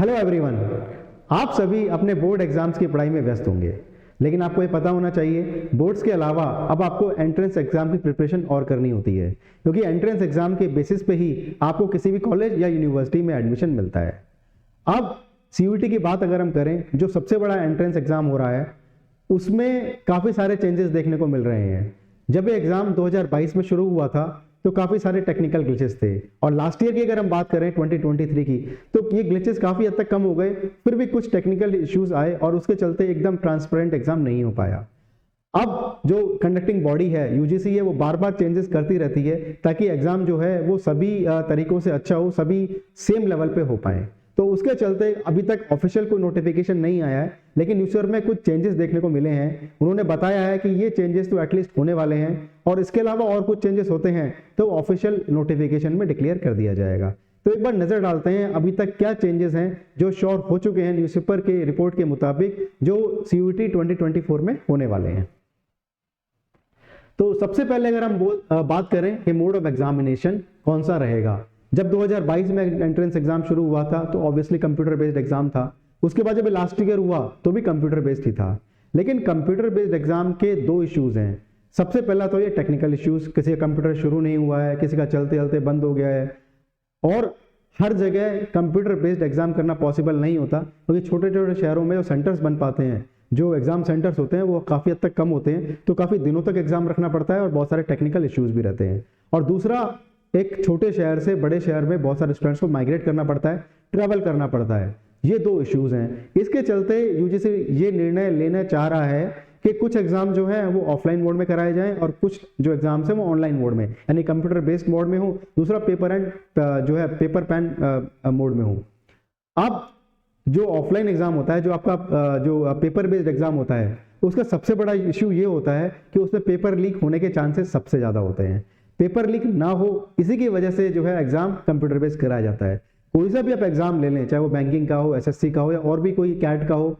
Hello everyone. आप सभी अपने बोर्ड एग्जाम्स की पढ़ाई में व्यस्त होंगे, लेकिन आपको ये पता होना चाहिए बोर्ड्स के अलावा अब आपको एंट्रेंस एग्जाम की प्रिपरेशन और करनी होती है, क्योंकि एंट्रेंस एग्जाम के बेसिस पे ही आपको किसी भी कॉलेज या यूनिवर्सिटी में एडमिशन मिलता है। अब सीयूईटी की बात अगर हम करें, जो सबसे बड़ा एंट्रेंस एग्जाम हो रहा है, उसमें काफ़ी सारे चेंजेस देखने को मिल रहे हैं। जब ये एग्जाम 2022 में शुरू हुआ था तो काफ़ी सारे टेक्निकल ग्लिचेस थे, और लास्ट ईयर की अगर हम बात करें 2023 की, तो ये ग्लिचेस काफ़ी हद तक कम हो गए। फिर भी कुछ टेक्निकल इश्यूज आए और उसके चलते एकदम ट्रांसपेरेंट एग्जाम नहीं हो पाया। अब जो कंडक्टिंग बॉडी है यूजीसी है, वो बार बार चेंजेस करती रहती है ताकि एग्जाम जो है वो सभी तरीकों से अच्छा हो, सभी सेम लेवल पे हो पाए। तो उसके चलते अभी तक ऑफिशियल कोई नोटिफिकेशन नहीं आया है, लेकिन न्यूज़पेपर में कुछ चेंजेस देखने को मिले हैं। उन्होंने बताया है कि ये चेंजेस तो एटलीस्ट होने वाले हैं, और इसके अलावा और कुछ चेंजेस होते हैं तो ऑफिशियल नोटिफिकेशन में डिक्लेयर कर दिया जाएगा। तो एक बार नजर डालते हैं अभी तक क्या चेंजेस हैं जो श्योर हो चुके हैं न्यूज़पेपर के रिपोर्ट के मुताबिक, जो सीयूईटी 2024 में होने वाले हैं। तो सबसे पहले अगर हम बात करें कि मोड ऑफ एग्जामिनेशन कौन सा रहेगा। जब 2022 में एंट्रेंस एग्जाम शुरू हुआ था तो ऑब्वियसली कंप्यूटर बेस्ड एग्जाम था। उसके बाद जब लास्ट ईयर हुआ तो भी कंप्यूटर बेस्ड ही था, लेकिन कंप्यूटर बेस्ड एग्जाम के दो इश्यूज हैं। सबसे पहला तो ये टेक्निकल इश्यूज, किसी का कंप्यूटर शुरू नहीं हुआ है, किसी का चलते चलते बंद हो गया है, और हर जगह कंप्यूटर बेस्ड एग्जाम करना पॉसिबल नहीं होता, क्योंकि छोटे छोटे शहरों में जो सेंटर्स बन पाते हैं, जो एग्जाम सेंटर्स होते हैं, वो काफ़ी हद तक कम होते हैं, तो काफ़ी दिनों तक एग्जाम रखना पड़ता है और बहुत सारे टेक्निकल इश्यूज भी रहते हैं। और दूसरा, एक छोटे शहर से बड़े शहर में बहुत सारे स्टूडेंट्स को माइग्रेट करना पड़ता है, ट्रैवल करना पड़ता है। ये दो इश्यूज हैं। इसके चलते यूजीसी ये निर्णय लेना चाह रहा है कि कुछ एग्जाम जो है वो ऑफलाइन मोड में कराए जाएं और कुछ जो एग्जाम्स हैं वो ऑनलाइन मोड में, यानी कंप्यूटर बेस्ड मोड में हो, दूसरा पेपर एंड जो है पेपर पेन मोड में हो। अब जो ऑफलाइन एग्जाम होता है, जो आपका जो पेपर बेस्ड एग्जाम होता है, उसका सबसे बड़ा इश्यू ये होता है कि उसमें पेपर लीक होने के चांसेस सबसे ज़्यादा होते हैं। पेपर लीक ना हो, इसी की वजह से जो है एग्जाम कंप्यूटर बेस्ड कराया जाता है। कोई सा भी आप एग्जाम ले लें, चाहे वो बैंकिंग का हो, एसएससी का हो, या और भी कोई कैट का हो,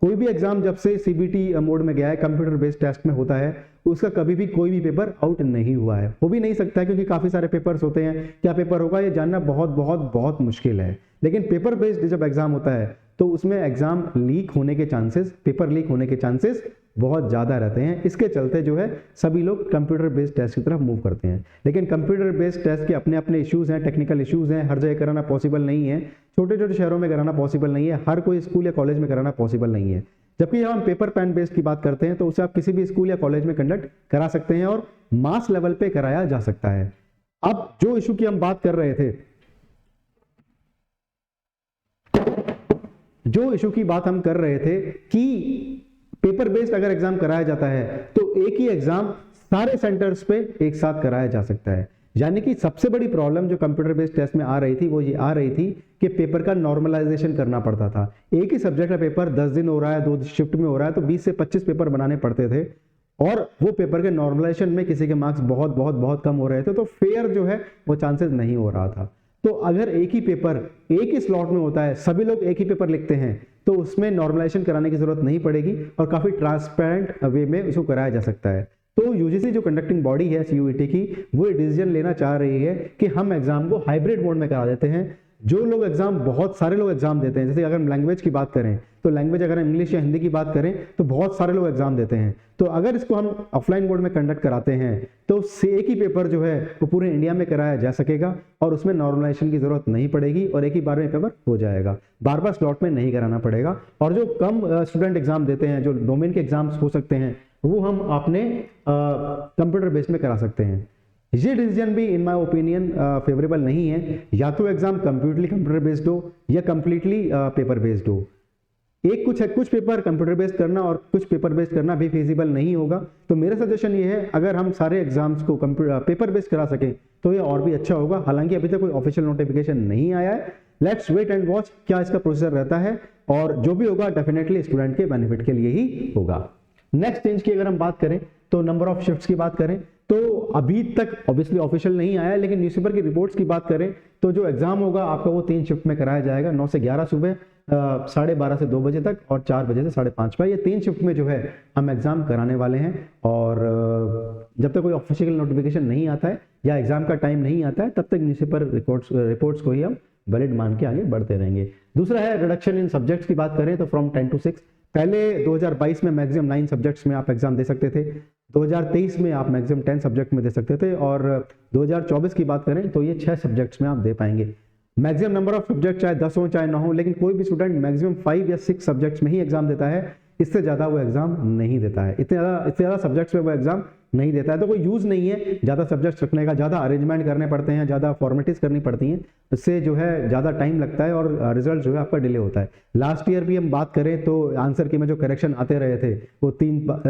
कोई भी एग्जाम जब से सीबीटी मोड में गया है, कंप्यूटर बेस्ड टेस्ट में होता है, उसका कभी भी कोई भी पेपर आउट नहीं हुआ है, हो भी नहीं सकता है, क्योंकि काफी सारे पेपर्स होते हैं। क्या पेपर होगा ये जानना बहुत बहुत बहुत मुश्किल है। लेकिन पेपर बेस्ड जब एग्जाम होता है तो उसमें एग्जाम लीक होने के चांसेस, पेपर लीक होने के चांसेस बहुत ज़्यादा रहते हैं। इसके चलते जो है सभी लोग कंप्यूटर बेस्ड टेस्ट की तरफ मूव करते हैं। लेकिन कंप्यूटर बेस्ड टेस्ट के अपने अपने इश्यूज हैं, टेक्निकल इश्यूज हैं, हर जगह कराना पॉसिबल नहीं है, छोटे छोटे शहरों में कराना पॉसिबल नहीं है, हर कोई स्कूल या कॉलेज में कराना पॉसिबल नहीं है। जबकि जब हम पेपर पेन बेस्ड की बात करते हैं तो उसे आप किसी भी स्कूल या कॉलेज में कंडक्ट करा सकते हैं और मास लेवल पे कराया जा सकता है। अब जो इशू की हम बात कर रहे थे, कि पेपर बेस्ड अगर एग्जाम कराया जाता है तो एक ही एग्जाम सारे सेंटर्स पे एक साथ कराया जा सकता है। यानी कि सबसे बड़ी प्रॉब्लम जो कंप्यूटर बेस्ड टेस्ट में आ रही थी वो ये आ रही थी कि पेपर का नॉर्मलाइजेशन करना पड़ता था। एक ही सब्जेक्ट का पेपर 10 दिन हो रहा है, 2 शिफ्ट में हो रहा है, तो 20 से 25 पेपर बनाने पड़ते थे, और वो पेपर के नॉर्मलाइजेशन में किसी के मार्क्स बहुत बहुत बहुत कम हो रहे थे, तो फेयर जो है वो चांसेस नहीं हो रहा था। तो अगर एक ही पेपर एक ही स्लॉट में होता है, सभी लोग एक ही पेपर लिखते हैं, तो उसमें नॉर्मलाइजेशन कराने की जरूरत नहीं पड़ेगी और काफी ट्रांसपेरेंट वे में इसको कराया जा सकता है। तो यूजीसी जो कंडक्टिंग बॉडी है सीयूईटी की, वो डिसीजन लेना चाह रही है कि हम एग्जाम को हाइब्रिड मोड में करा देते हैं। जो लोग एग्जाम, बहुत सारे लोग एग्जाम देते हैं, जैसे अगर हम लैंग्वेज की बात करें तो लैंग्वेज अगर हम इंग्लिश या हिंदी की बात करें तो बहुत सारे लोग एग्जाम देते हैं, तो अगर इसको हम ऑफलाइन मोड में कंडक्ट कराते हैं तो उससे एक ही पेपर जो है वो पूरे इंडिया में कराया जा सकेगा और उसमें नॉर्मलाइजेशन की जरूरत नहीं पड़ेगी और एक ही बार में पेपर हो जाएगा, बार बार स्लॉट में नहीं कराना पड़ेगा। और जो कम स्टूडेंट एग्जाम देते हैं, जो डोमेन के एग्जाम्स हो सकते हैं, वो हम अपने कंप्यूटर बेस्ड में करा सकते हैं। ये डिसीजन भी इन माय ओपिनियन फेवरेबल नहीं है। या तो एग्जाम कंप्लीटली कंप्यूटर बेस्ड हो या कंप्लीटली पेपर बेस्ड हो। एक कुछ पेपर कंप्यूटर बेस्ड करना और कुछ पेपर बेस्ड करना भी फिजिबल नहीं होगा। तो मेरा सजेशन ये है, अगर हम सारे एग्जाम्स को पेपर बेस्ड करा सकें तो ये और भी अच्छा होगा। हालांकि अभी तक कोई ऑफिशियल नोटिफिकेशन नहीं आया है, लेट्स वेट एंड वॉच क्या इसका प्रोसीजर रहता है, और जो भी होगा डेफिनेटली स्टूडेंट के बेनिफिट के लिए ही होगा। नेक्स्ट चेंज की अगर हम बात करें तो नंबर ऑफ शिफ्ट्स की बात करें तो अभी तक ऑब्वियसली ऑफिशियल नहीं आया है, लेकिन न्यूज़पेपर की रिपोर्ट्स की बात करें तो जो एग्जाम होगा आपका वो 3 शिफ्ट में कराया जाएगा, 9 से 11 सुबह, 12:30 से 2 बजे तक, और 4 बजे से 5:30 पे। ये 3 शिफ्ट में जो है हम एग्जाम कराने वाले हैं, और जब तक कोई ऑफिशियल नोटिफिकेशन नहीं आता है या एग्जाम का टाइम नहीं आता है तब तक न्यूज़पेपर रिपोर्ट्स को ही हम वैलिड मान के आगे बढ़ते रहेंगे। दूसरा है रिडक्शन इन सब्जेक्ट्स की बात करें तो फ्रॉम 10 to 6, पहले 2022 में मैक्सिमम 9 सब्जेक्ट्स में आप एग्जाम दे सकते थे, 2023 में आप मैक्सिमम 10 सब्जेक्ट में दे सकते थे, और 2024 की बात करें तो ये 6 सब्जेक्ट्स में आप दे पाएंगे। मैक्सिमम नंबर ऑफ सब्जेक्ट चाहे 10 हो चाहे 9 हो, लेकिन कोई भी स्टूडेंट मैक्सिमम 5 या 6 सब्जेक्ट्स में ही एग्जाम देता है, इससे ज़्यादा वो एग्जाम नहीं देता है, इससे ज़्यादा सब्जेक्ट्स में वो एग्जाम नहीं देता है। तो कोई यूज़ नहीं है ज़्यादा सब्जेक्ट्स रखने का, ज़्यादा अरेंजमेंट करने पड़ते हैं, ज़्यादा फॉर्मेटिस करनी पड़ती हैं, इससे जो है ज़्यादा टाइम लगता है और रिजल्ट जो है आपका डिले होता है। लास्ट ईयर भी हम बात करें तो आंसर की में जो करेक्शन आते रहे थे वो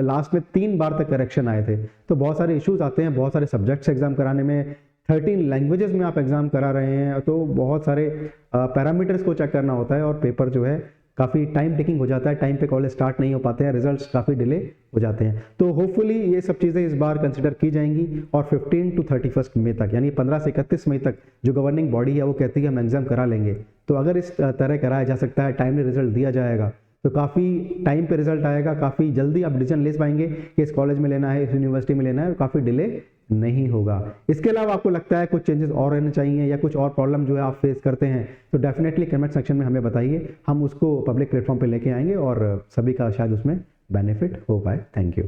लास्ट में 3 बार तक करेक्शन आए थे। तो बहुत सारे इश्यूज आते हैं, बहुत सारे सब्जेक्ट्स एग्जाम कराने में, 13 लैंग्वेजेस में आप एग्जाम करा रहे हैं, तो बहुत सारे पैरामीटर्स को चेक करना होता है और पेपर जो है काफ़ी टाइम टेकिंग हो जाता है, टाइम पे कॉलेज स्टार्ट नहीं हो पाते हैं, रिजल्ट्स काफ़ी डिले हो जाते हैं। तो होपफुली ये सब चीज़ें इस बार कंसिडर की जाएंगी और 15 to 31 मई तक, यानी 15 से 31 मई तक जो गवर्निंग बॉडी है वो कहती है हम एग्जाम करा लेंगे। तो अगर इस तरह कराया जा सकता है, टाइमली रिजल्ट दिया जाएगा, तो काफ़ी टाइम पे रिजल्ट आएगा, काफ़ी जल्दी आप डिसीजन ले पाएंगे कि इस कॉलेज में लेना है, इस यूनिवर्सिटी में लेना है, काफ़ी डिले नहीं होगा। इसके अलावा आपको लगता है कुछ चेंजेस और रहने चाहिए या कुछ और प्रॉब्लम जो है आप फेस करते हैं, तो डेफिनेटली कमेंट सेक्शन में हमें बताइए, हम उसको पब्लिक प्लेटफॉर्म पे लेके आएंगे और सभी का शायद उसमें बेनिफिट हो पाए। Thank you.